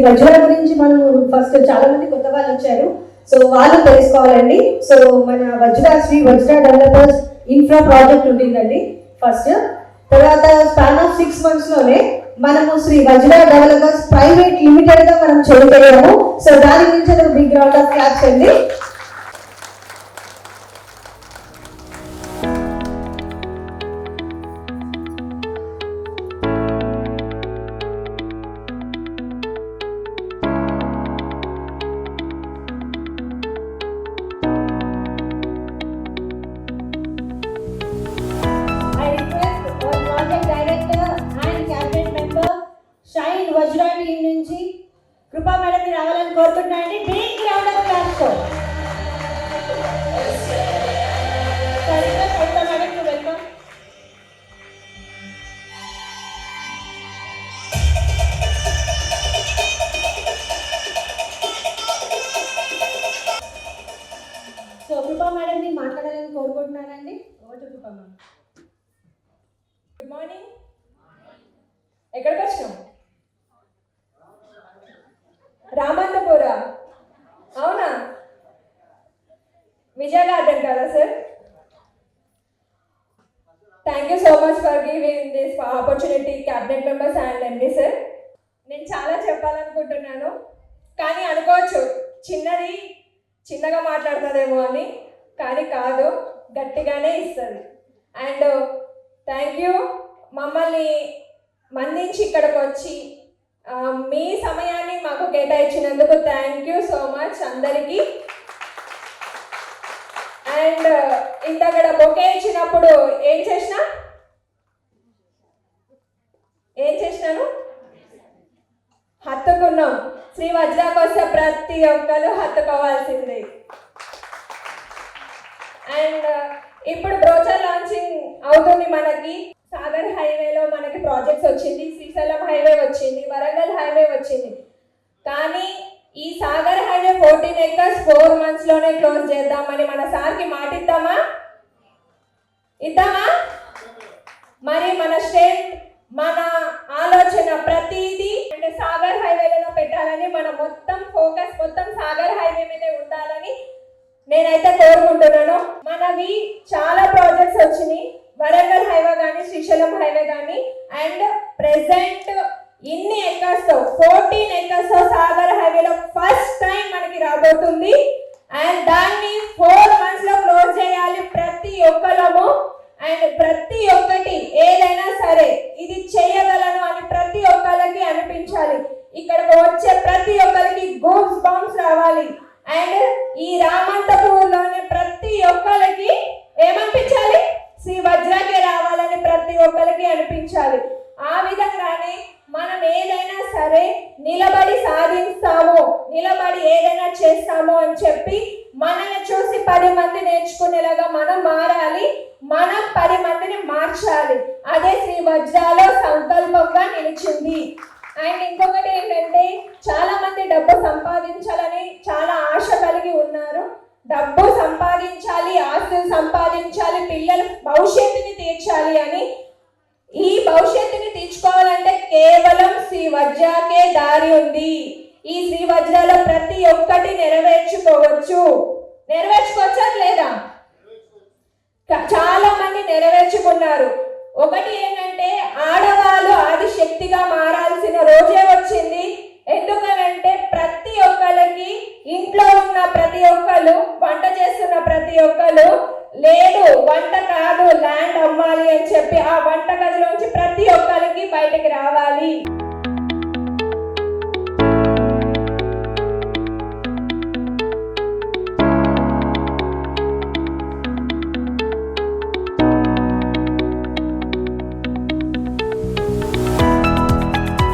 వజ్ర గురించి మనం ఫస్ట్ చాలా మంది కొత్త వాళ్ళు వచ్చారు, సో వాళ్ళు తెలుసుకోవాలండి. సో మన శ్రీ వజ్ర డెవలపర్స్ ఇన్ఫ్రా ప్రాజెక్ట్ ఉంటుందండి ఫస్ట్. తర్వాత స్పాన్ ఆఫ్ 6 months లోనే మనము శ్రీ వజ్ర డెవలపర్స్ ప్రైవేట్ లిమిటెడ్ గా మనం చేయగలిగాము. సో దాని గురించి ఒక బిగ్ రౌండ్ ఆఫ్ క్లాప్స్ అండి. షైన్ వజ్ర టీం నుంచి కృపా మేడం మీరు రావాలని కోరుకుంటున్నానండి. Big round of claps. Welcome. So Krupa madam ని మాట్లాడాలని కోరుకుంటున్నానండి. కృపా మేడం. Good morning. ఎక్కడికి వచ్చినాం? రామంతపురా. అవునా? విజయ గార్డెన్ కదా sir? Thank you so much for giving this opportunity cabinet members and MD sir. నేను చాలా చెప్పాలనుకుంటున్నాను, కానీ అనుకోవచ్చు చిన్నగా మాట్లాడుతుందేమో అని, కానీ కాదు, గట్టిగానే ఇస్తుంది. అండ్ థ్యాంక్ యూ మమ్మల్ని మందించి ఇక్కడికి వచ్చి మీ సమయాన్ని మాకు కేటాయించినందుకు థ్యాంక్ యూ సో మచ్ అందరికీ. అండ్ ఇంతక్కడ బొకే ఇచ్చినప్పుడు ఏం చేసినాను హత్తుకున్నాం. శ్రీ వజ్రాకి వస్తే ప్రతి ఒక్కరు హత్తుకోవాల్సిందే. అండ్ ఇప్పుడు బ్రోచర్ లాంచింగ్ అవుతుంది. మనకి సాగర్ హైవేలో మనకి ప్రాజెక్ట్స్ వచ్చింది, శ్రీశైలం హైవే వచ్చింది, వరంగల్ హైవే వచ్చింది. కానీ ఈ సాగర్ హైవే 14 acres 4 months లోనే క్లోజ్ చేద్దామని మన సార్కి మాట ఇద్దామా? మరి మన స్టేట్, మన ఆలోచన ప్రతిదీ అంటే సాగర్ హైవేలో పెట్టాలని, మన మొత్తం ఫోకస్ మొత్తం సాగర్ హైవే మీదే ఉండాలని నేనైతే కోరుకుంటున్నాను. మనవి చాలా ప్రాజెక్ట్స్ వచ్చినాయి, వరంగల్ హైవే కానీ శ్రీశైలం హైవే కానీ. అండ్ ప్రెసెంట్ ఇన్ని ఎకర్స్ 14 acres సాగర్ హైవేలో ఫస్ట్ టైం మనకి రాబోతుంది. అండ్ దాన్ని 4 months లో క్లోజ్ చేయాలి ప్రతి ఒక్కరము. అండ్ ప్రతి ఒక్కటి ఏదైనా సరే ఇది చేయగలను అని ప్రతి ఒక్కరికి అనిపించాలి. ఇక్కడికి వచ్చే ప్రతి ఒక్కరికి గూస్ బంప్స్ రావాలి. అండ్ ఈ రామంతపూర్లోనే ప్రతి ఒక్కరికి ఏమనిపించాలి? శ్రీ వజ్రకే రావాలని ప్రతి ఒక్కరికి అనిపించాలి. ఆ విధంగానే మనం ఏదైనా సరే నిలబడి సాధిస్తాము, నిలబడి ఏదైనా చేస్తాము అని చెప్పి మనల్ని చూసి 10 మంది నేర్చుకునేలాగా మనం మారాలి, మనం 10 మందిని మార్చాలి. అదే శ్రీ వజ్రాలో సంకల్పంగా నిలిచింది. అండ్ ఇంకొకటి ఏంటంటే, చాలా మంది డబ్బు సంపాదించాలని చాలా ఆశ కలిగి ఉన్నారు. డబ్బు సంపాదించాలి, ఆస్తులు సంపాదించాలి, పిల్లల భవిష్యత్తుని తీర్చాలి అని. ఈ భవిష్యత్తుని తీర్చుకోవాలంటే కేవలం శ్రీ వజ్రకే దారి ఉంది. ఈ శ్రీ వజ్రలో ప్రతి ఒక్కటి నెరవేర్చుకోవచ్చా లేదా? చాలా మంది నెరవేర్చుకున్నారు. ఒకటి ఏంటంటే, ఆడవాళ్ళు ఆది శక్తిగా మారాల్సిన రోజే వచ్చింది. ఎందుకనంటే ప్రతి ఒక్కరికి, ఇంట్లో ఉన్న ప్రతి ఒక్కరు, వంట చేస్తున్న ప్రతి ఒక్కరు, లేదు వంట కాదు ల్యాండ్ అమ్మాలి అని చెప్పి ఆ వంట గదిలోంచి ప్రతి ఒక్కరికి బయటకు రావాలి.